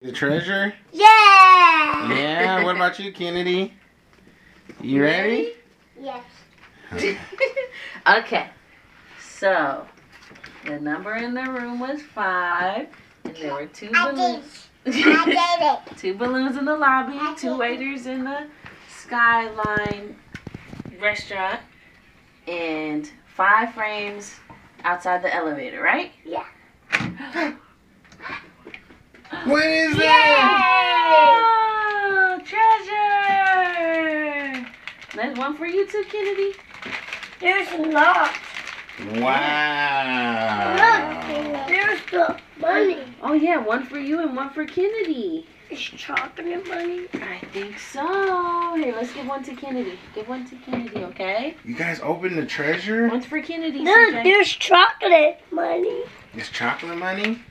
The treasure? Yeah! Yeah, what about you, Kennedy? You ready? Yes. Okay, so the number in the room was 5, and there were two balloons. I did it. 2 balloons in the lobby, 2 waiters in the Skyline restaurant, and 5 frames outside the elevator, right? Yeah. What is that? Oh, treasure! There's one for you too, Kennedy. There's lots. Wow. Look, there's the money. Oh yeah, one for you and one for Kennedy. It's chocolate money. I think so. Here, let's give one to Kennedy. Give one to Kennedy, okay? You guys opened the treasure? One's for Kennedy, Look, CJ. there's chocolate money. It's chocolate money?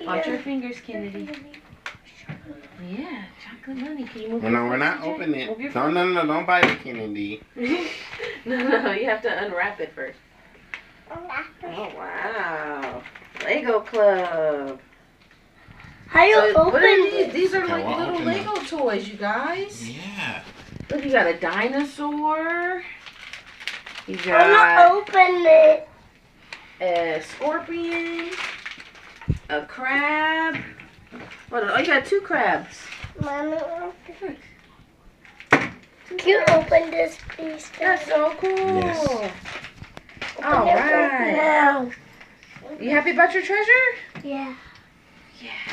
Watch your fingers, Kennedy. Yeah, chocolate money. Can you move Well, your no, we're foot, not CJ? opening Move your it. No, foot. no, don't bite it, Kennedy. No, you have to unwrap it first. Oh, wow. Lego Club. How you So, open what are these? it? These are Okay, like well, little open Lego toys, you guys. Yeah. Look, you got a dinosaur. You I'm gonna got open it. a scorpion. A crab. Oh, you got 2 crabs. Mommy, can you open this piece? That's so cool. Yes. All right. Now. You happy about your treasure? Yeah.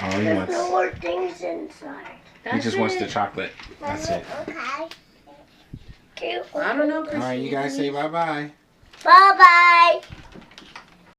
Oh, he There's wants. no more things inside. He just wants the chocolate. That's it. Okay. Can you I don't know, open Chris. All right, you guys say bye-bye. Bye-bye.